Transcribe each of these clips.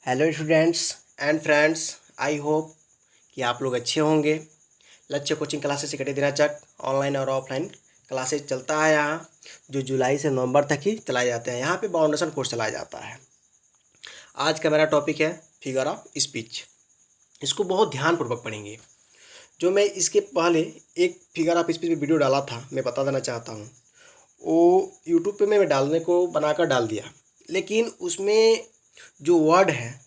Hello students and friends, I hope कि आप लोग अच्छे होंगे। लक्ष्य कोचिंग क्लासेस इकट्ठे दिनाचक ऑनलाइन और ऑफलाइन क्लासेस चलता है यहाँ, जो जुलाई से नवंबर तक ही चलाए जाते हैं। यहाँ पे बाउंडेशन कोर्स चलाया जाता है। आज का मेरा टॉपिक है फिगर ऑफ स्पीच। इसको बहुत ध्यानपूर्वक पढ़ेंगे। जो मैं इसके पहले एक फिगर ऑफ स्पीच पे वीडियो डाला था, मैं बता देना चाहता हूँ। वो यूट्यूब पे मैं डालने को बनाकर डाल दिया, लेकिन उसमें जो वर्ड है,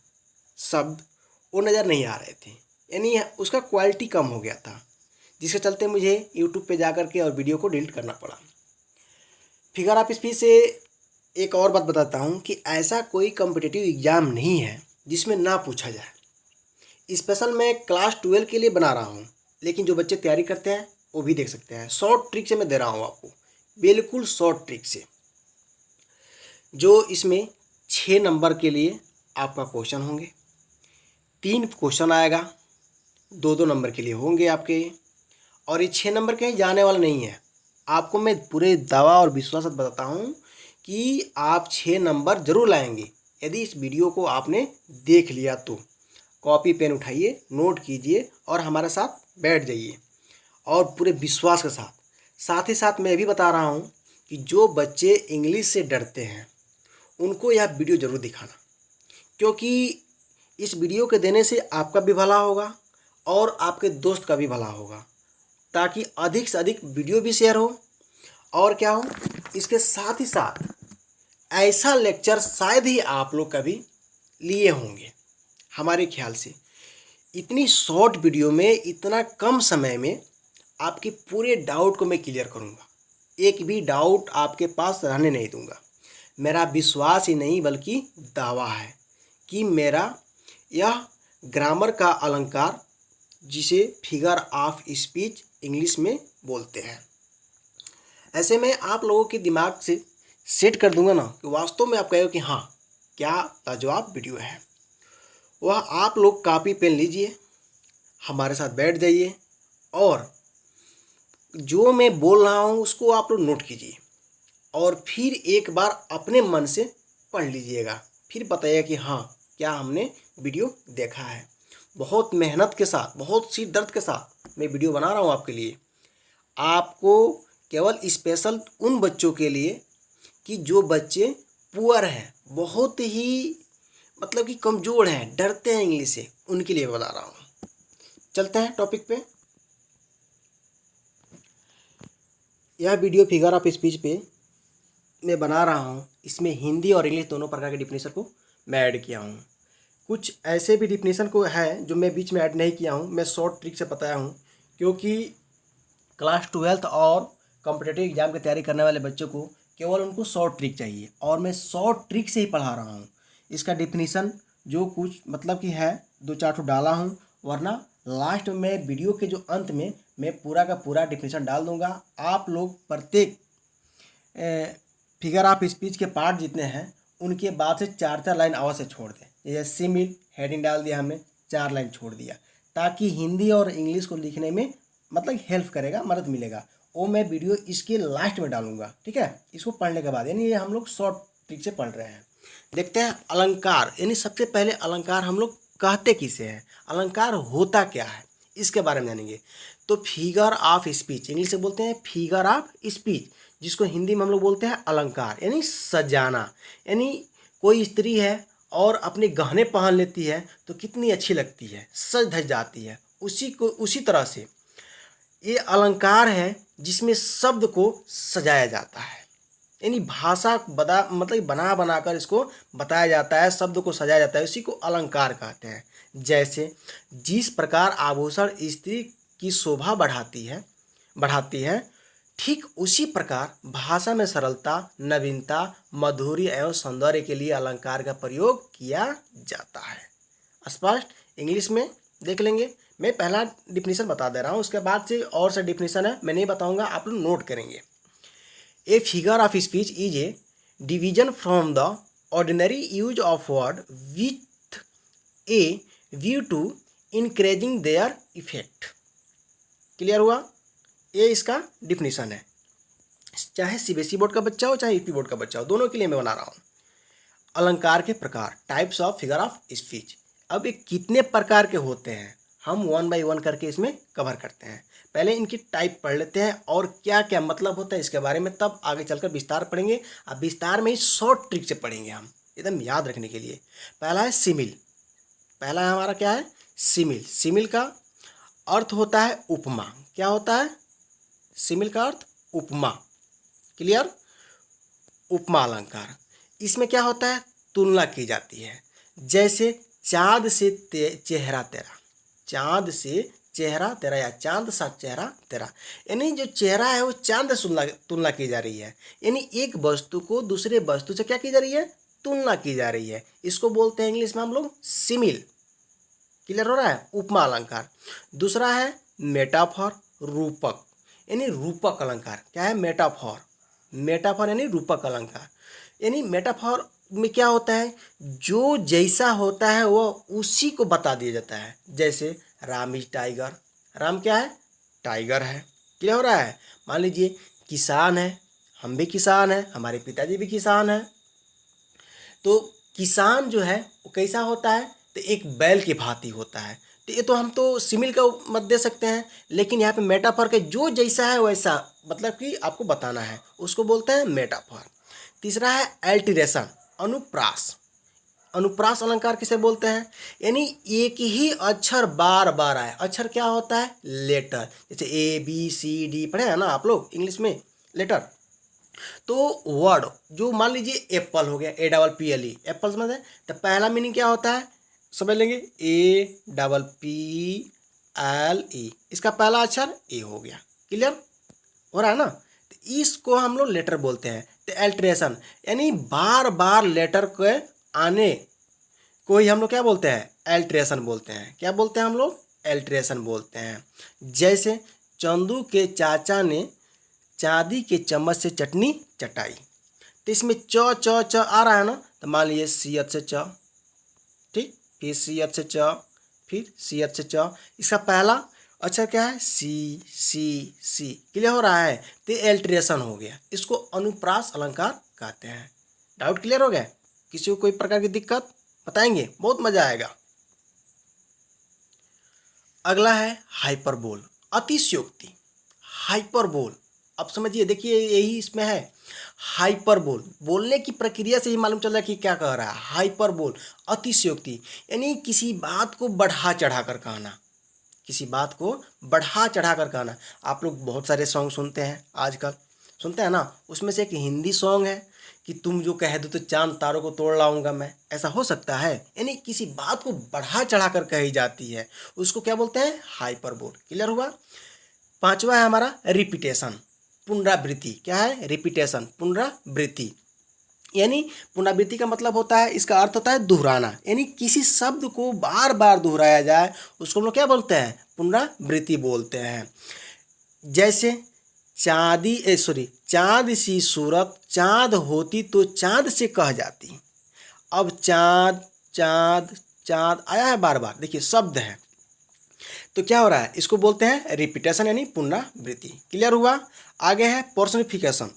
शब्द, वो नज़र नहीं आ रहे थे। यानी उसका क्वालिटी कम हो गया था, जिसके चलते मुझे यूट्यूब पे जा कर के और वीडियो को डिलीट करना पड़ा। फिगर ऑफ स्पीच से एक और बात बताता हूँ कि ऐसा कोई कम्पिटिटिव एग्ज़ाम नहीं है जिसमें ना पूछा जाए। स्पेशल मैं क्लास 12 के लिए बना रहा हूँ, लेकिन जो बच्चे तैयारी करते हैं वो भी देख सकते हैं। शॉर्ट ट्रिक से मैं दे रहा हूँ आपको, बिल्कुल शॉर्ट ट्रिक से। जो इसमें 6 नंबर के लिए आपका क्वेश्चन होंगे, 3 क्वेश्चन आएगा, 2-2 नंबर के लिए होंगे आपके। और ये 6 नंबर के जाने वाला नहीं है। आपको मैं पूरे दावा और विश्वास से बताता हूँ कि आप 6 नंबर जरूर लाएंगे यदि इस वीडियो को आपने देख लिया तो। कॉपी पेन उठाइए, नोट कीजिए और हमारे साथ बैठ जाइए, और पूरे विश्वास के साथ। साथ ही साथ मैं ये भी बता रहा हूँ कि जो बच्चे इंग्लिश से डरते हैं उनको यह वीडियो ज़रूर दिखाना, क्योंकि इस वीडियो के देने से आपका भी भला होगा और आपके दोस्त का भी भला होगा, ताकि अधिक से अधिक वीडियो भी शेयर हो। और क्या हो, इसके साथ ही साथ ऐसा लेक्चर शायद ही आप लोग कभी लिए होंगे। हमारे ख्याल से इतनी शॉर्ट वीडियो में इतना कम समय में आपके पूरे डाउट को मैं क्लियर करूँगा। एक भी डाउट आपके पास रहने नहीं दूँगा। मेरा विश्वास ही नहीं बल्कि दावा है कि मेरा यह ग्रामर का अलंकार, जिसे फिगर ऑफ स्पीच इंग्लिश में बोलते हैं, ऐसे में आप लोगों के दिमाग से सेट कर दूंगा ना कि वास्तव में आप कहो कि हाँ, क्या लाजवाब वीडियो है। वह आप लोग कॉपी पेन लीजिए, हमारे साथ बैठ जाइए और जो मैं बोल रहा हूँ उसको आप लोग नोट कीजिए और फिर एक बार अपने मन से पढ़ लीजिएगा। फिर बताइए कि हाँ, क्या हमने वीडियो देखा है। बहुत मेहनत के साथ, बहुत सी दर्द के साथ मैं वीडियो बना रहा हूँ आपके लिए। आपको केवल स्पेशल उन बच्चों के लिए कि जो बच्चे पुअर हैं, बहुत ही मतलब कि कमज़ोर हैं, डरते हैं इंग्लिश से, उनके लिए बता रहा हूँ। चलते हैं टॉपिक पे। यह वीडियो फिगर ऑफ स्पीच पे मैं बना रहा हूँ। इसमें हिंदी और इंग्लिश दोनों प्रकार के डिफिनेशन को मैं ऐड किया हूँ। कुछ ऐसे भी डिफिनेशन को है जो मैं बीच में ऐड नहीं किया हूँ, मैं शॉर्ट ट्रिक से बताया हूँ, क्योंकि क्लास 12 और कॉम्पिटिटिव एग्जाम की तैयारी करने वाले बच्चों को केवल उनको शॉर्ट ट्रिक चाहिए, और मैं शॉर्ट ट्रिक से ही पढ़ा रहा हूँ। इसका डिफिनीसन जो कुछ मतलब कि है 2-4 ठो डाला हूँ, वरना लास्ट में वीडियो के जो अंत में मैं पूरा का पूरा डिफिनीसन डाल दूंगा। आप लोग प्रत्येक फिगर ऑफ स्पीच के पार्ट जितने हैं उनके बाद से 4-4 लाइन अवश्य छोड़ दें। जैसे सिमिल हेडिंग डाल दिया हमने, 4 लाइन छोड़ दिया, ताकि हिंदी और इंग्लिश को लिखने में मतलब हेल्प करेगा, मदद मिलेगा। वो मैं वीडियो इसके लास्ट में डालूंगा, ठीक है, इसको पढ़ने के बाद। यानी ये हम लोग शॉर्ट ट्रिक से पढ़ रहे हैं। देखते हैं अलंकार। यानी सबसे पहले अलंकार हम लोग कहते किसे हैं, अलंकार होता क्या है, इसके बारे में जानेंगे। तो फिगर ऑफ स्पीच इंग्लिश से बोलते हैं फिगर ऑफ स्पीच, जिसको हिंदी में हम लोग बोलते हैं अलंकार, यानी सजाना। यानी कोई स्त्री है और अपने गहने पहन लेती है तो कितनी अच्छी लगती है, सज धज जाती है। उसी तरह से ये अलंकार है जिसमें शब्द को सजाया जाता है। यानी भाषा बना बनाकर इसको बताया जाता है, शब्द को सजाया जाता है, उसी को अलंकार कहते हैं। जैसे जिस प्रकार आभूषण स्त्री की शोभा बढ़ाती है, ठीक उसी प्रकार भाषा में सरलता, नवीनता, मधुरी एवं सौंदर्य के लिए अलंकार का प्रयोग किया जाता है। स्पष्ट? इंग्लिश में देख लेंगे। मैं पहला डिफिनीशन बता दे रहा हूँ, उसके बाद से और सा डिफिनीशन है, मैं नहीं बताऊँगा, आप लोग नोट करेंगे। A figure of speech is a division from the ordinary use of word with a view to increasing their effect। Clear हुआ? ये इसका डिफिनीशन है। चाहे सीबीएसई बोर्ड का बच्चा हो, चाहे यूपी बोर्ड का बच्चा हो, दोनों के लिए मैं बना रहा हूँ। अलंकार के प्रकार, types of figure of speech. अब ये कितने प्रकार के होते हैं हम वन बाय वन करके इसमें कवर करते हैं। पहले इनकी टाइप पढ़ लेते हैं और क्या क्या मतलब होता है इसके बारे में, तब आगे चलकर विस्तार पढ़ेंगे। अब विस्तार में ही शॉर्ट ट्रिक से पढ़ेंगे हम, एकदम याद रखने के लिए। पहला है सिमिल। पहला हमारा क्या है? सिमिल। सिमिल का अर्थ होता है उपमा। क्या होता है? सिमिल का अर्थ उपमा। क्लियर? उपमा अलंकार। इसमें क्या होता है? तुलना की जाती है। जैसे चाँद से चेहरा तेरा, चाँद से चेहरा तेरा या चांद सा चेहरा तेरा, यानी जो चेहरा है वो चांद से तुलना की जा रही है। यानी एक वस्तु को दूसरे वस्तु से क्या की जा रही है? तुलना की जा रही है। इसको बोलते हैं इंग्लिश में हम लोग सिमिल। क्लियर हो रहा है? उपमा अलंकार। दूसरा है मेटाफॉर, रूपक, यानी रूपक अलंकार। क्या है? मेटाफॉर। मेटाफॉर यानी रूपक अलंकार। यानी मेटाफॉर में क्या होता है? जो जैसा होता है वो उसी को बता दिया जाता है। जैसे राम इज टाइगर। राम क्या है? टाइगर है। क्लियर हो रहा है? मान लीजिए किसान है, हम भी किसान हैं, हमारे पिताजी भी किसान हैं। तो किसान जो है वो कैसा होता है? तो एक बैल की भांति होता है। तो ये तो हम तो सिमिल का मत दे सकते हैं, लेकिन यहाँ पे मेटाफर के जो जैसा है वैसा मतलब कि आपको बताना है, उसको बोलते हैं मेटाफर। तीसरा है एल्टरेशन, अनुप्रास। अनुप्रास अलंकार किसे बोलते हैं? यानी एक ही अक्षर बार बार आए। अक्षर क्या होता है? लेटर। जैसे ABCD पढ़े हैं ना आप लोग इंग्लिश में, लेटर। तो वर्ड जो मान लीजिए एप्पल हो गया, APPLE, एप्पल समझ है। तो पहला मीनिंग क्या होता है? समझ लेंगे, APPLE, इसका पहला अक्षर ए हो गया। क्लियर हो रहा है ना? तो इसको हम लोग लेटर बोलते हैं। तो एल्ट्रेशन यानी बार बार लेटर के आने को ही हम लोग क्या बोलते हैं? एल्ट्रेशन बोलते हैं। क्या बोलते हैं हम लोग? एल्ट्रेशन बोलते हैं। जैसे चंदू के चाचा ने चांदी के चम्मच से चटनी चटाई। तो इसमें च च च आ रहा है ना, तो मान लीजिए सियत से च, ठीक, फिर सियत से च, फिर सियत से च। इसका पहला अक्षर क्या है? सी। क्लियर हो रहा है? तो एल्ट्रेशन हो गया। इसको अनुप्रास अलंकार कहते हैं। डाउट क्लियर हो गया? किसी को कोई प्रकार की दिक्कत बताएंगे, बहुत मजा आएगा। अगला है हाइपरबोल, अतिशयोक्ति। हाइपरबोल, अब समझिए, देखिए यही इसमें है। हाइपरबोल बोलने की प्रक्रिया से ही मालूम चल रहा है कि क्या कह रहा है। हाइपरबोल अतिशयोक्ति यानी किसी बात को बढ़ा चढ़ा कर कहना। किसी बात को बढ़ा चढ़ा कर कहना। आप लोग बहुत सारे सॉन्ग सुनते हैं आजकल, सुनते हैं ना? उसमें से एक हिंदी सॉन्ग है कि तुम जो कह दो तो चांद तारों को तोड़ लाऊंगा मैं। ऐसा हो सकता है? यानी किसी बात को बढ़ा चढ़ा कर कही जाती है, उसको क्या बोलते हैं? हाइपरबोल। क्लियर हुआ? पांचवा है हमारा रिपीटेशन, पुनरावृत्ति। क्या है? रिपीटेशन, पुनरावृत्ति। यानी पुनरावृत्ति का मतलब होता है, इसका अर्थ होता है दोहराना। यानी किसी शब्द को बार बार दोहराया जाए उसको हम लोग क्या बोलते हैं? पुनरावृत्ति बोलते हैं। जैसे चांद सी सूरत चांद होती तो चांद से कह जाती। अब चांद चांद चांद आया है बार बार, देखिए शब्द है, तो क्या हो रहा है? इसको बोलते हैं रिपीटेशन यानी पुनरावृत्ति। क्लियर हुआ? आगे है पर्सनिफिकेशन।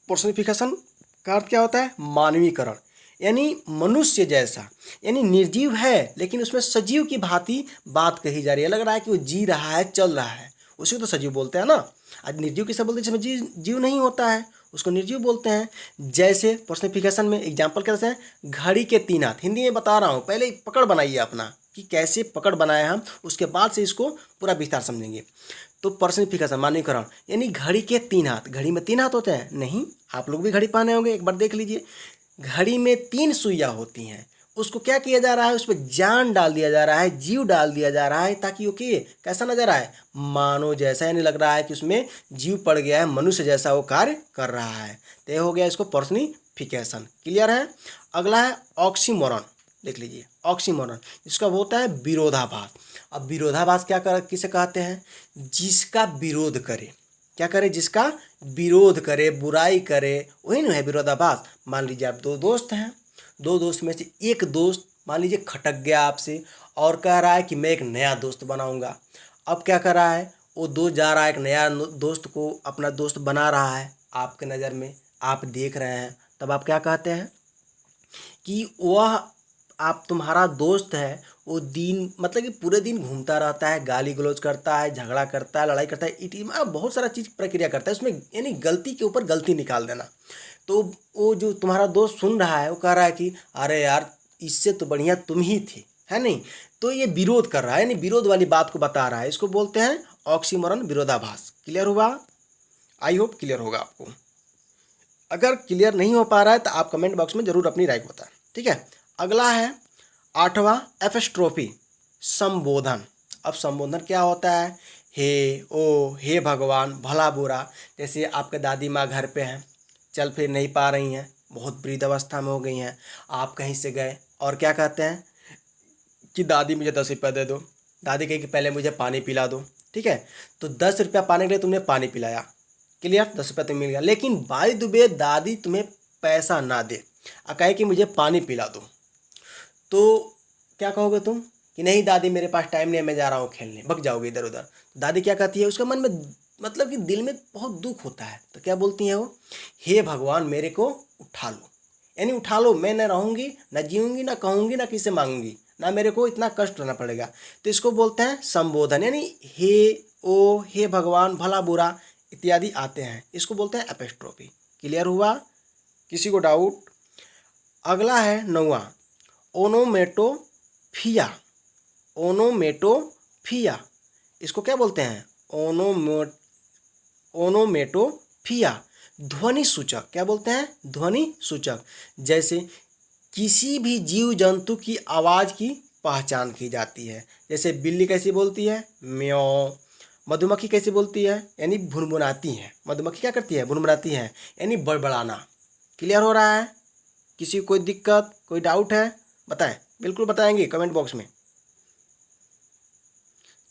पर्सनिफिकेशन का अर्थ क्या होता है? मानवीकरण, यानी मनुष्य जैसा, यानी निर्जीव है लेकिन उसमें सजीव की भांति बात कही जा रही है। लग रहा है कि वो जी रहा है, चल रहा है, उसी को तो सजीव बोलते हैं ना। आज निर्जीव किसे बोलते हैं? जिसमें जीव नहीं होता है उसको निर्जीव बोलते हैं। जैसे पर्सनिफिकेशन में एग्जाम्पल कैसे हैं? घड़ी के तीन हाथ, हिंदी में बता रहा हूँ, पहले पकड़ बनाइए अपना कि कैसे पकड़ बनाए हम, उसके बाद से इसको पूरा विस्तार समझेंगे। तो पर्सनिफिकेशन मानवीकरण यानी घड़ी के तीन हाथ। घड़ी में तीन हाथ होते हैं? नहीं, आप लोग भी घड़ी पहने होंगे, एक बार देख लीजिए। घड़ी में तीन सुइयाँ होती हैं, उसको क्या किया जा रहा है? उस पर जान डाल दिया जा रहा है, जीव डाल दिया जा रहा है, ताकि वो कि कैसा नजर आए? मानो जैसा, यानी लग रहा है कि उसमें जीव पड़ गया है, मनुष्य जैसा वो कार्य कर रहा है। तो ये हो गया इसको पर्सनिफिकेशन। क्लियर है? अगला है ऑक्सीमोरन। देख लीजिए ऑक्सीमोरन, इसका होता है विरोधाभास। अब विरोधाभास किसे कहते हैं? जिसका विरोध करे। क्या करे? जिसका विरोध करे, बुराई करे, वही ना है विरोधाभास। मान लीजिए आप दो दोस्त हैं, दो दोस्त में से एक दोस्त मान लीजिए खटक गया आपसे और कह रहा है कि मैं एक नया दोस्त बनाऊंगा। अब क्या कर रहा है? वो दोस्त जा रहा है एक नया दोस्त को अपना दोस्त बना रहा है, आपके नज़र में आप देख रहे हैं, तब आप क्या कहते हैं? कि वह आप तुम्हारा दोस्त है, वो दिन मतलब कि पूरे दिन घूमता रहता है, गाली गलौज करता है, झगड़ा करता है, लड़ाई करता है, बहुत सारा चीज़ प्रक्रिया करता है उसमें, यानी गलती के ऊपर गलती निकाल देना। तो वो जो तुम्हारा दोस्त सुन रहा है वो कह रहा है कि अरे यार इससे तो बढ़िया तुम ही थे, है नहीं। तो ये विरोध कर रहा है, यानी विरोध वाली बात को बता रहा है, इसको बोलते हैं ऑक्सीमोरन, विरोधाभास। क्लियर हुआ? आई होप क्लियर होगा आपको। अगर क्लियर नहीं हो पा रहा है तो आप कमेंट बॉक्स में जरूर अपनी राय बताएं, ठीक है। अगला है 8वां एपिस्ट्रोफी, संबोधन। अब संबोधन क्या होता है? हे, ओ, हे भगवान, भला बुरा। जैसे आपके दादी माँ घर पे हैं, चल फिर नहीं पा रही हैं, बहुत वृद्ध अवस्था में हो गई हैं, आप कहीं से गए और क्या कहते हैं कि दादी मुझे 10 रुपया दे दो। दादी कहे कि पहले मुझे पानी पिला दो, ठीक है। तो 10 रुपया पाने के लिए तुमने पानी पिलाया, क्लियर, 10 रुपया तुम्हें मिल गया। लेकिन बाय द वे दादी तुम्हें पैसा ना दे और कहे कि मुझे पानी पिला दो, तो क्या कहोगे तुम कि नहीं दादी मेरे पास टाइम नहीं है, मैं जा रहा हूँ खेलने, भग जाओगे इधर उधर। दादी क्या कहती है, उसका मन में मतलब कि दिल में बहुत दुख होता है, तो क्या बोलती हैं वो, हे भगवान मेरे को उठा लो, यानी उठा लो, मैं न रहूँगी, न जीऊँगी, ना कहूँगी, ना किसी से मांगूंगी, ना मेरे को इतना कष्ट रहना पड़ेगा। तो इसको बोलते हैं संबोधन, यानी हे, ओ, हे भगवान, भला बुरा इत्यादि आते हैं, इसको बोलते हैं एपिस्ट्रोफी। क्लियर हुआ? किसी को डाउट? अगला है 9वां ओनोमेटोफिया। ओनोमेटोफिया इसको क्या बोलते हैं? ओनोमेटोफिया, ध्वनि सूचक। क्या बोलते हैं? ध्वनि सूचक। जैसे किसी भी जीव जंतु की आवाज़ की पहचान की जाती है। जैसे बिल्ली कैसी बोलती है? म्याऊं। मधुमक्खी कैसी बोलती है? यानी भुनभुनाती है। मधुमक्खी क्या करती है? भुनभुनाती है, यानी बड़बड़ाना। क्लियर हो रहा है? किसी को कोई दिक्कत, कोई डाउट है? बताएं, बिल्कुल बताएंगे कमेंट बॉक्स में।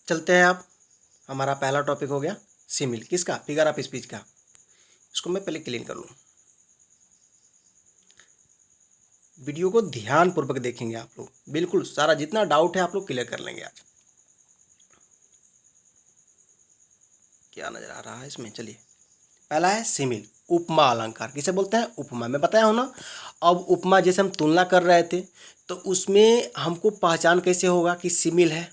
चलते हैं आप, हमारा पहला टॉपिक हो गया सिमिल, किसका? फिगर ऑफ स्पीच का। इसको मैं पहले क्लीन कर लूँ। वीडियो को ध्यान पूर्वक देखेंगे आप लोग, बिल्कुल सारा जितना डाउट है आप लोग क्लियर कर लेंगे आज। क्या नजर आ रहा है इसमें? चलिए, पहला है सिमिल, उपमा अलंकार। किसे बोलते हैं? उपमा। मैं बताया हूँ ना। अब उपमा जैसे हम तुलना कर रहे थे, तो उसमें हमको पहचान कैसे होगा कि सिमिल है?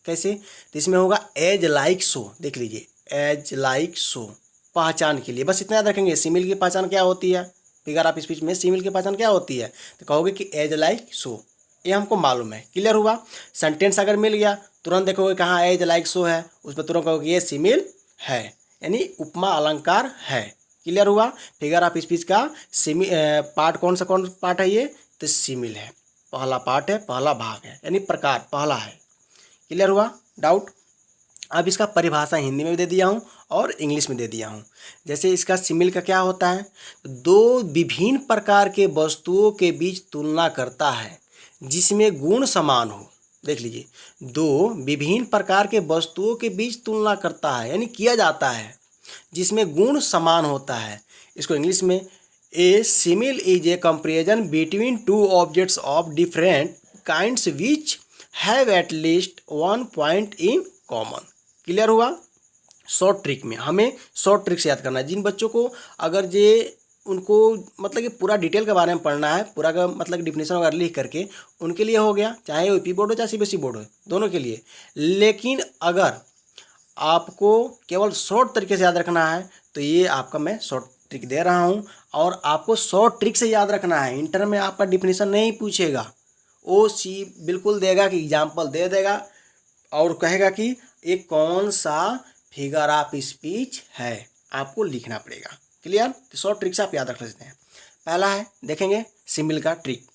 कैसे? तो इसमें होगा एज लाइक सो। देख लीजिए, एज लाइक सो, पहचान के लिए बस इतना याद रखेंगे। सिमिल की पहचान क्या होती है? फिगर ऑफ स्पीच में सिमिल की पहचान क्या होती है? तो कहोगे कि एज लाइक सो, ये हमको मालूम है। क्लियर हुआ? सेंटेंस अगर मिल गया, तुरंत देखोगे कहाँ एज लाइक सो है, उसमें तुरंत कहोगे ये सिमिल है, यानी उपमा अलंकार है। क्लियर हुआ? फिगर ऑफ स्पीच का पार्ट कौन पार्ट है ये? तो सिमिल है, पहला पार्ट है, पहला भाग है, यानी प्रकार पहला है। क्लियर हुआ? डाउट? अब इसका परिभाषा हिंदी में भी दे दिया हूँ और इंग्लिश में दे दिया हूँ। जैसे इसका सिमिल का क्या होता है? दो विभिन्न प्रकार के वस्तुओं के बीच तुलना करता है जिसमें गुण समान हो। देख लीजिए, दो विभिन्न प्रकार के वस्तुओं के बीच तुलना करता है, यानी किया जाता है जिसमें गुण समान होता है। इसको इंग्लिश में a simile is a comparison between two objects of different kinds which have at least one point in common. Clear हुआ? शॉर्ट ट्रिक में हमें शॉर्ट ट्रिक से याद करना है। जिन बच्चों को अगर जे उनको मतलब कि पूरा डिटेल के बारे में पढ़ना है, पूरा का मतलब डिफिनेशन वगैरह लिख करके, उनके लिए हो गया, चाहे यूपी बोर्ड हो चाहे सीबीएसई बोर्ड हो, दोनों के लिए। लेकिन अगर आपको केवल शॉर्ट तरीके से याद रखना है तो ये आपका मैं शॉर्ट ट्रिक दे रहा हूँ, और आपको शॉर्ट ट्रिक से याद रखना है। इंटर में आपका डिफिनेशन नहीं पूछेगा, ओ सी बिल्कुल देगा कि एग्जाम्पल दे देगा और कहेगा कि ये कौन सा फिगर ऑफ स्पीच है, आपको लिखना पड़ेगा। क्लियर? तो शॉर्ट ट्रिक से आप याद रख सकते हैं। पहला है, देखेंगे सिमिल का ट्रिक।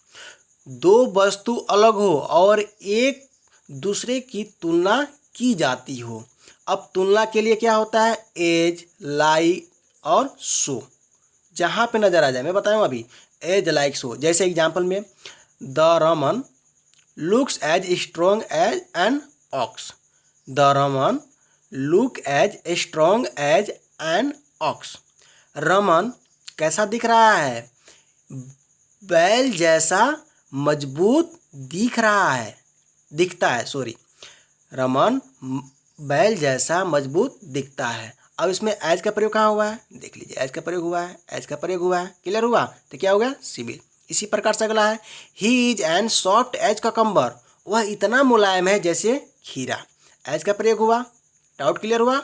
दो वस्तु अलग हो और एक दूसरे की तुलना की जाती हो। अब तुलना के लिए क्या होता है? एज, लाइक और सो, जहाँ पे नजर आ जाए। मैं बताऊँ अभी, एज लाइक सो। जैसे एग्जाम्पल में, the Raman looks as strong as an ox. The Raman look as strong as an ox. Raman कैसा दिख रहा है? बैल जैसा मजबूत दिख रहा है, दिखता है, सॉरी। रमन बैल जैसा मजबूत दिखता है। अब इसमें एज का प्रयोग कहाँ हुआ है? देख लीजिए, एज का प्रयोग हुआ है, एज का प्रयोग हुआ है। क्लियर हुआ? तो क्या होगा? सिमिल। इसी प्रकार से अगला है, he is an soft as cucumber, वह इतना मुलायम है जैसे खीरा। एज का प्रयोग हुआ, डाउट क्लियर हुआ,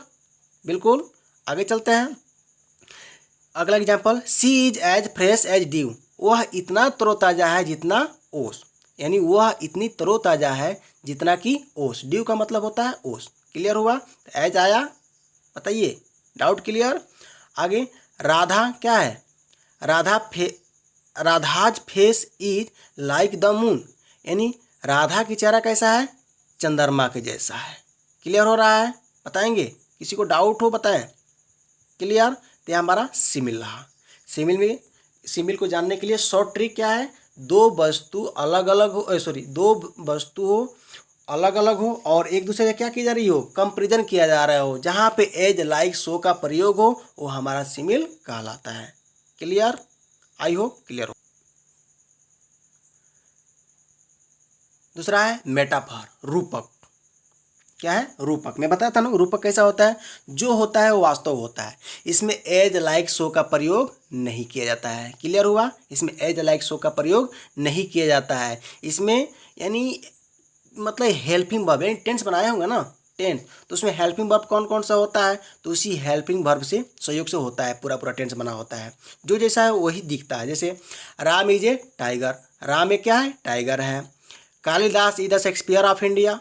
बिल्कुल। आगे चलते हैं। अगला example, she is as fresh as dew, वह इतना तरोताज़ा है जितना ओस, यानी वह इतनी तरोताज़ा है जितना कि ओस। ड्यू का मतलब होता है ओस। क्लियर हुआ, तो एज आया, बताइए, डाउट क्लियर। आगे, राधा क्या है, Radha's face is like the moon, यानी राधा की चेहरा कैसा है, चंद्रमा के जैसा है। क्लियर हो रहा है, बताएंगे, किसी को डाउट हो बताएं। क्लियर, तो हमारा सिमिल रहा। सिमिल को जानने के लिए शॉर्ट ट्रिक क्या है, दो वस्तु अलग अलग हो, अलग अलग हो और एक दूसरे से क्या की जा रही हो, कंपेरिजन किया जा रहा हो, जहाँ पे एज लाइक सो का प्रयोग हो, वो हमारा सिमिल कहलाता है। क्लियर, आई होप क्लियर हो। दूसरा है मेटाफर, रूपक। क्या है, रूपक। मैं बताया था ना रूपक कैसा होता है, जो होता है वो वास्तव होता है। इसमें एज लाइक सो का प्रयोग नहीं किया जाता है। क्लियर हुआ, इसमें एज लाइक सो का प्रयोग नहीं किया जाता है। इसमें यानी मतलब हेल्पिंग वर्ब, यानी टेंस बनाया होगा ना, टेंस, तो उसमें हेल्पिंग वर्ब कौन कौन सा होता है, तो उसी हेल्पिंग वर्ब से सहयोग से होता है, पूरा पूरा टेंस बना होता है। जो जैसा है वही दिखता है। जैसे Ram is a tiger, Ram एक क्या है, टाइगर है। Kalidas is the Shakespeare of India.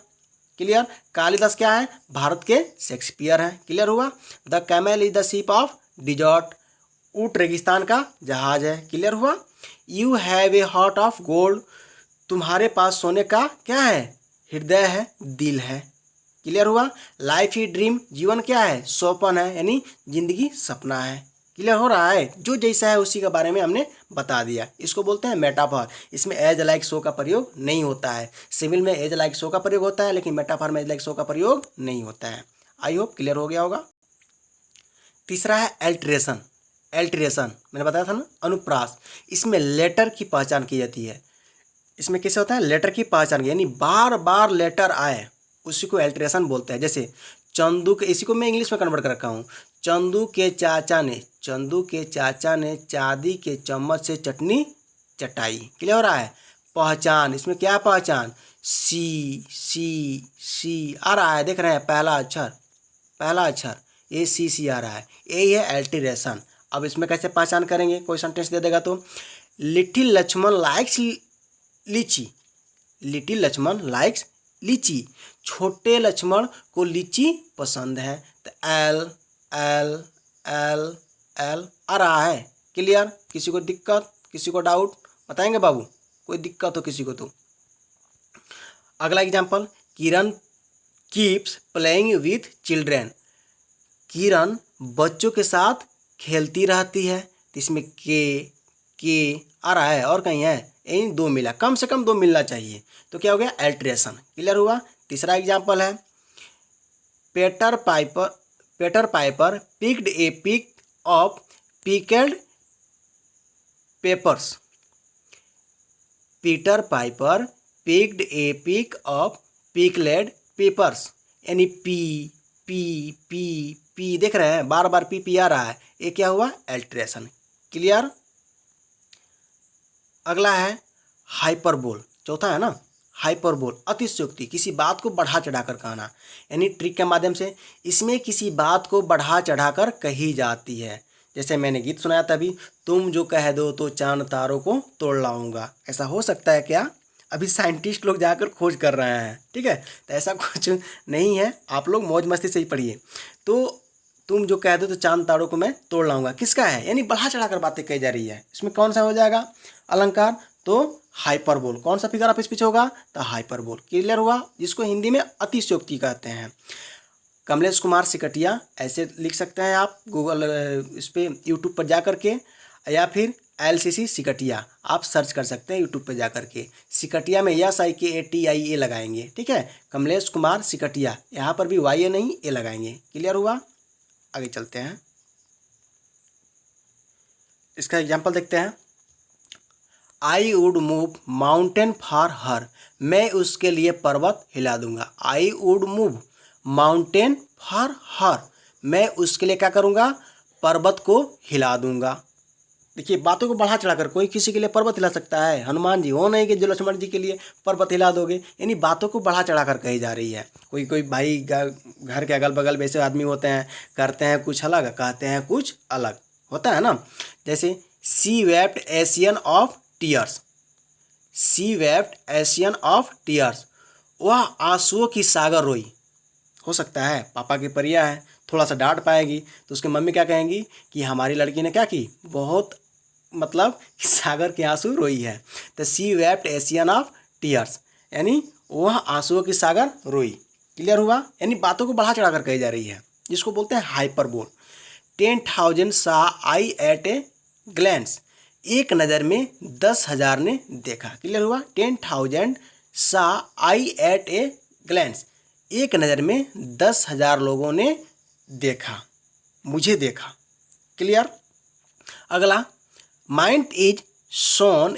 Clear, Kalidas क्या है, भारत के शेक्सपियर हैं। क्लियर हुआ। The camel is the ship of dessert, ऊँट रेगिस्तान का जहाज है। क्लियर हुआ। You have a heart of gold, तुम्हारे पास सोने का क्या है, हृदय है, दिल है। क्लियर हुआ। लाइफ ही ड्रीम, जीवन क्या है, सपन है, यानी जिंदगी सपना है। क्लियर हो रहा है, जो जैसा है उसी के बारे में हमने बता दिया। इसको बोलते हैं मेटाफर। इसमें एज लाइक सो का प्रयोग नहीं होता है। सिमिल में एज लाइक सो का प्रयोग होता है, लेकिन मेटाफर में एज लाइक सो का प्रयोग नहीं होता है। आई होप क्लियर हो गया होगा। तीसरा है एल्ट्रेशन। एल्ट्रेशन मैंने बताया था ना, अनुप्रास। इसमें लेटर की पहचान की जाती है। इसमें कैसे होता है, लेटर की पहचान, यानी बार बार लेटर आए उसी को एल्ट्रेशन बोलते हैं। जैसे चंदू के, इसी को मैं इंग्लिश में कन्वर्ट कर रखा हूँ। चंदू के चाचा ने चांदी के चम्मच से चटनी चटाई। क्लियर हो रहा है। पहचान, इसमें क्या पहचान, सी आ रहा है, देख रहे हैं, पहला अक्षर ACC आ रहा है, यही है एल्ट्रेशन। अब इसमें कैसे पहचान करेंगे, कोई सेंटेंस दे देगा तो, लिटिल लक्ष्मण लाइक्स लीची, छोटे लक्ष्मण को लीची पसंद है। तो एल आ रहा है। क्लियर, किसी को दिक्कत, किसी को डाउट बताएंगे बाबू, कोई दिक्कत हो किसी को तो। अगला example, Kiran keeps playing with children, Kiran बच्चों के साथ खेलती रहती है। तो इसमें के आ रहा है और कहीं है, यानी दो मिला, कम से कम दो मिलना चाहिए, तो क्या हो गया, एल्ट्रेशन। क्लियर हुआ। तीसरा एग्जाम्पल है, Peter Piper picked a peck of pickled peppers. Peter Piper picked a peck of pickled peppers, यानी पी देख रहे हैं, बार बार पी आ रहा है, ये क्या हुआ, एल्ट्रेशन। क्लियर। अगला है हाइपरबोल, चौथा है ना, हाइपरबोल, अतिशयोक्ति, किसी बात को बढ़ा चढ़ाकर कहना, यानी ट्रिक के माध्यम से। इसमें किसी बात को बढ़ा चढ़ाकर कही जाती है। जैसे मैंने गीत सुनाया था अभी, तुम जो कह दो तो चांद तारों को तोड़ लाऊंगा। ऐसा हो सकता है क्या, अभी साइंटिस्ट लोग जाकर खोज कर रहे हैं, ठीक है, तो ऐसा कुछ नहीं है, आप लोग मौज मस्ती से ही पढ़िए। तो तुम जो कह दो तो चांद तारों को मैं तोड़ लाऊंगा, किसका है, यानी बढ़ा चढ़ाकर बातें कही जा रही है। इसमें कौन सा हो जाएगा, अलंकार, तो हाइपरबोल। कौन सा फिगर ऑफ स्पीच होगा, तो हाइपरबोल। क्लियर हुआ, जिसको हिंदी में अतिशयोक्ति कहते हैं। कमलेश कुमार सिकटिया ऐसे लिख सकते हैं आप, गूगल इस पर यूट्यूब पर जा करके, या फिर LCC सिकटिया आप सर्च कर सकते हैं यूट्यूब पर जा करके। सिकटिया में SIKATIA लगाएंगे, ठीक है, कमलेश कुमार सिकटिया, यहाँ पर भी YA नहीं, A लगाएंगे। क्लियर हुआ। आगे चलते हैं, इसका एग्जाम्पल देखते हैं। I would move mountain for her, मैं उसके लिए पर्वत हिला दूंगा। I would move mountain for her, मैं उसके लिए क्या करूंगा, पर्वत को हिला दूंगा। देखिए, बातों को बढ़ा चढ़ाकर कोई किसी के लिए पर्वत हिला सकता है? हनुमान जी हो नहीं कि जो लक्ष्मण जी के लिए पर्वत हिला दोगे। यानी बातों को बढ़ा चढ़ाकर कही जा रही है। कोई कोई भाई घर के अगल बगल वैसे आदमी होते हैं, करते हैं कुछ अलग, कहते हैं कुछ अलग, होता है ना। जैसे she wept ocean of tears, she wept ocean of tears, वह आंसुओं की सागर रोई। हो सकता है पापा की परिया है, थोड़ा सा डांट पाएगी तो उसकी मम्मी क्या कहेंगी कि हमारी लड़की ने क्या की, बहुत मतलब सागर के आंसू रोई है। तो सी वेप्ट एशियन ऑफ टीयर्स, यानी वह आंसुओं की सागर रोई। क्लियर हुआ? यानी बातों को बढ़ा चढ़ाकर कही जा रही है, जिसको बोलते हैं हाइपरबोल। 10,000 सा आई एट ए ग्लैंस, एक नज़र में 10,000 ने देखा। क्लियर हुआ? 10,000 सा आई एट ए ग्लैंस, एक नज़र में 10,000 लोगों ने देखा, मुझे देखा। क्लियर? अगला, mint is sown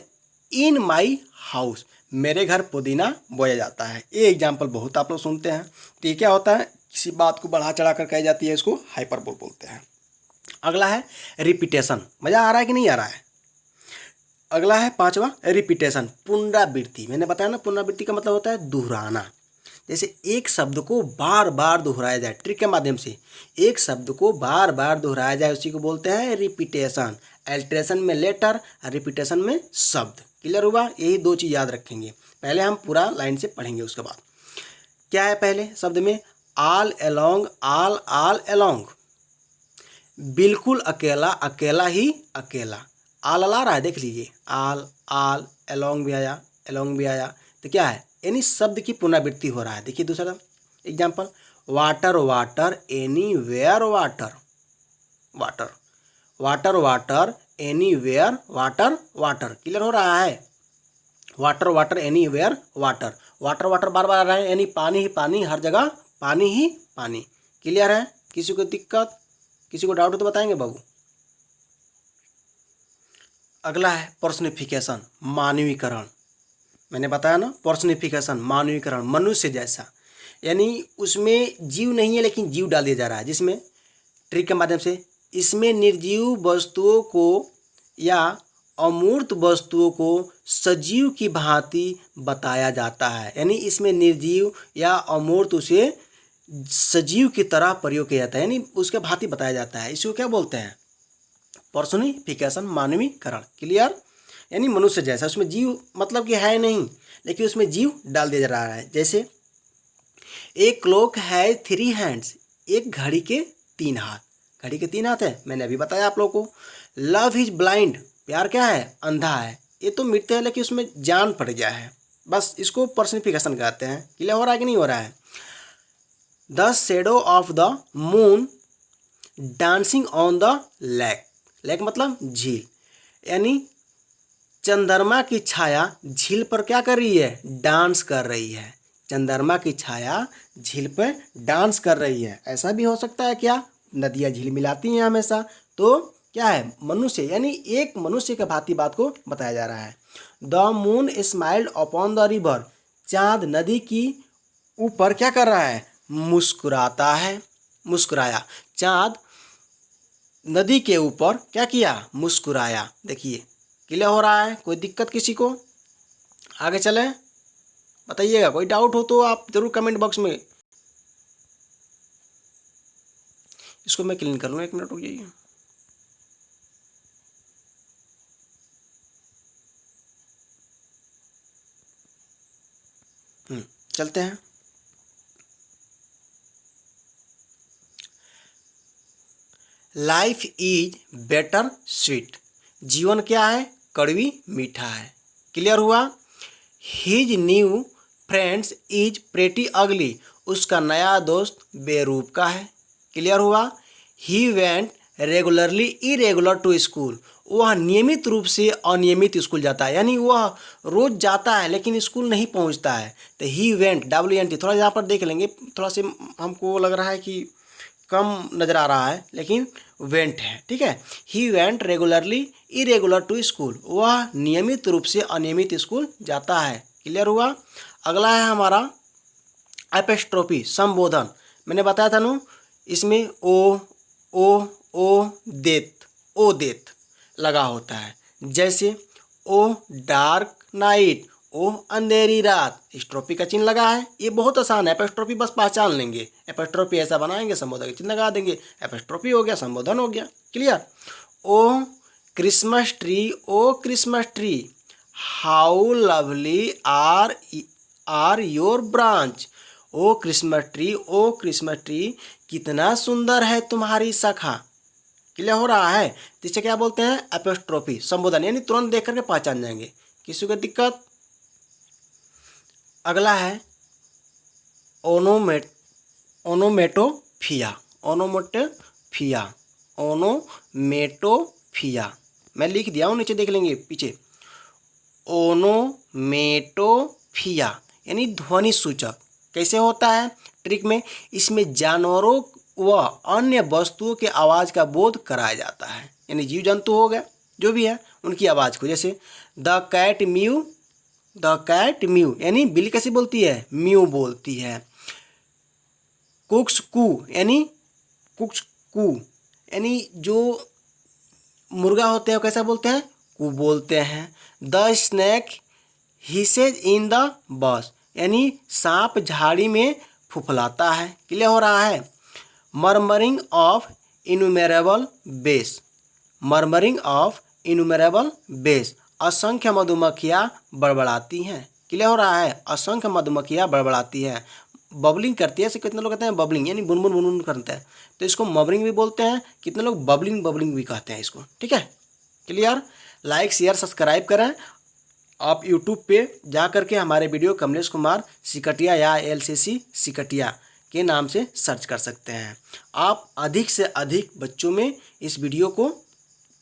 in my house, मेरे घर पुदीना बोया जाता है। ये एग्जाम्पल बहुत आप लोग सुनते हैं। तो ये क्या होता है, किसी बात को बढ़ा चढ़ा कर कही जाती है, इसको हाइपरबोल बोलते हैं। अगला है रिपीटेशन। मज़ा आ रहा है कि नहीं आ रहा है? अगला है पांचवा रिपीटेशन, पुनरावृत्ति। मैंने बताया ना, पुनरावृत्ति का मतलब होता है दोहराना। जैसे एक शब्द को बार बार दोहराया जाए, ट्रिक के माध्यम से एक शब्द को बार बार दोहराया जाए, उसी को बोलते हैं रिपीटेशन। एल्ट्रेशन में लेटर, रिपीटेशन में शब्द। क्लियर हुआ? यही दो चीज़ याद रखेंगे। पहले हम पूरा लाइन से पढ़ेंगे, उसके बाद क्या है पहले शब्द में, ऑल अलोंग, ऑल अलोंग, बिल्कुल अकेला, अकेला ही अकेला। आल ला रहा है, देख लीजिए, आल आल, अलोंग भी आया, अलोंग भी आया। तो क्या है, यानी शब्द की पुनरावृत्ति हो रहा है। देखिए दूसरा example, water water anywhere water, water water water anywhere water water. Clear हो रहा है? Water water anywhere water, water water बार बार आ रहा है, यानी पानी ही पानी, हर जगह पानी ही पानी। क्लियर है? किसी को दिक्कत, किसी को डाउट हो तो बताएंगे बाबू। अगला है पर्सनिफिकेशन, मानवीकरण। मैंने बताया ना, पर्सनिफिकेशन मानवीकरण, मनुष्य जैसा। यानी उसमें जीव नहीं है लेकिन जीव डाल दिया जा रहा है, जिसमें ट्रिक के माध्यम से इसमें निर्जीव वस्तुओं को या अमूर्त वस्तुओं को सजीव की भांति बताया जाता है। यानी इसमें निर्जीव या अमूर्त उसे सजीव की तरह प्रयोग किया जाता है, यानी उसके भांति बताया जाता है। इसको क्या बोलते हैं, पर्सनिफिकेशन, मानवीकरण। क्लियर? यानी मनुष्य जैसा, उसमें जीव मतलब कि है नहीं लेकिन उसमें जीव डाल दिया जा रहा है। जैसे एक क्लॉक है 3 हैंड्स, एक घड़ी के 3 हाथ। घड़ी के 3 हाथ है, मैंने अभी बताया आप लोगों को। लव इज ब्लाइंड, प्यार क्या है, अंधा है। ये तो मिटते हैं लेकिन उसमें जान पड़ गया है, बस इसको पर्सनिफिकेशन कहते हैं। क्लियर हो रहा है कि नहीं हो रहा है? The shadow of the moon dancing on the lake, lake मतलब झील, यानी चंद्रमा की छाया झील पर क्या कर रही है, डांस कर रही है। चंद्रमा की छाया झील पर डांस कर रही है। ऐसा भी हो सकता है क्या, नदियाँ झील मिलाती हैं हमेशा, तो क्या है, मनुष्य, यानी एक मनुष्य के भांति बात को बताया जा रहा है। The moon smiled upon the river, चांद नदी की ऊपर क्या कर रहा है, मुस्कुराता है, मुस्कुराया। चांद नदी के ऊपर क्या किया, मुस्कुराया। देखिए क्लियर हो रहा है? कोई दिक्कत किसी को? आगे चले, बताइएगा। कोई डाउट हो तो आप जरूर कमेंट बॉक्स में। इसको मैं क्लीन कर लूँ, 1 मिनट रुक जाइए। चलते हैं। लाइफ इज बेटर स्वीट, जीवन क्या है, कड़वी मीठा है। क्लियर हुआ? His new friends is pretty ugly, उसका नया दोस्त बेरूप का है। क्लियर हुआ? He went regularly irregular to school, वह नियमित रूप से अनियमित स्कूल जाता है, यानी वह रोज जाता है लेकिन स्कूल नहीं पहुंचता है। तो ही वेंट, WNT, थोड़ा यहाँ पर देख लेंगे, थोड़ा से हमको लग रहा है कि कम नज़र आ रहा है लेकिन वेंट है, ठीक है। He went regularly irregular to school, वह नियमित रूप से अनियमित स्कूल जाता है। क्लियर हुआ? अगला है हमारा एपिस्ट्रोफी, संबोधन। मैंने बताया था ना, इसमें ओ देत, ओ देत, लगा होता है। जैसे ओह डार्क नाइट, ओह अंधेरी रात, स्ट्रोफी का चिन्ह लगा है। ये बहुत आसान है, एपोस्ट्रोफी बस पहचान लेंगे। एपोस्ट्रोफी ऐसा बनाएंगे, संबोधन का चिन्ह लगा देंगे, एपोस्ट्रोफी हो गया, संबोधन हो गया। Clear. Oh Christmas tree, o Christmas tree, how lovely are your branch. O Christmas tree, o Christmas tree, कितना सुंदर है तुम्हारी शाखा। क्लियर हो रहा है। तो इसे क्या बोलते हैं? एपोस्ट्रोफी, संबोधन, यानी तुरंत देख करके पहचान जाएंगे। किसी को दिक्कत? अगला है ओनोमेटोफिया। ओनोमेटोफिया, ओनोमेटोफिया, मैं लिख दिया हूँ, नीचे देख लेंगे पीछे। ओनोमेटोफिया यानी ध्वनि सूचक। कैसे होता है? ट्रिक में इसमें जानवरों व अन्य वस्तुओं के आवाज़ का बोध कराया जाता है, यानी जीव जंतु हो गए जो भी है उनकी आवाज़ को। जैसे the cat mew, the cat mew यानी बिल्ली कैसी बोलती है? म्यू बोलती है। कुक्स कू यानी कुक्स कू यानी जो मुर्गा होते हैं वो कैसा बोलते हैं? कू बोलते हैं। The snake hisses in the bus यानी सांप झाड़ी में फुफलाता है। क्लियर हो रहा है। Murmuring of innumerable bees, murmuring of innumerable bees, असंख्य मधुमक्खियाँ बड़बड़ाती हैं। क्लियर हो रहा है। असंख्य मधुमक्खियाँ बड़बड़ाती हैं, बबलिंग करती है। ऐसे कितने लोग कहते हैं बबलिंग, यानी बुनबुन बुनबुन करते हैं, तो इसको मबलिंग भी बोलते हैं। कितने लोग बबलिंग बबलिंग भी कहते हैं इसको। ठीक है। क्लियर। लाइक शेयर सब्सक्राइब करें। आप यूट्यूब पे जा करके हमारे वीडियो कमलेश कुमार सिकटिया या LCC सिकटिया के नाम से सर्च कर सकते हैं। आप अधिक से अधिक बच्चों में इस वीडियो को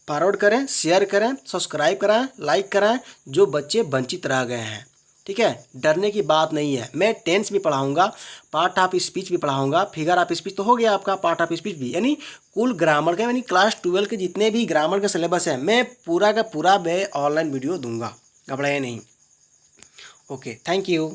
फॉरवर्ड करें, शेयर करें, सब्सक्राइब कराएं, लाइक कराएं, जो बच्चे वंचित रह गए हैं। ठीक है। डरने की बात नहीं है। मैं टेंस भी पढ़ाऊंगा, पार्ट ऑफ स्पीच भी पढ़ाऊंगा, फिगर ऑफ स्पीच तो हो गया आपका, पार्ट ऑफ स्पीच भी, यानी कुल ग्रामर के, यानी क्लास 12 के जितने भी ग्रामर के सिलेबस है मैं पूरा का पूरा मैं ऑनलाइन वीडियो दूंगा, घबराइए नहीं। Okay, thank you.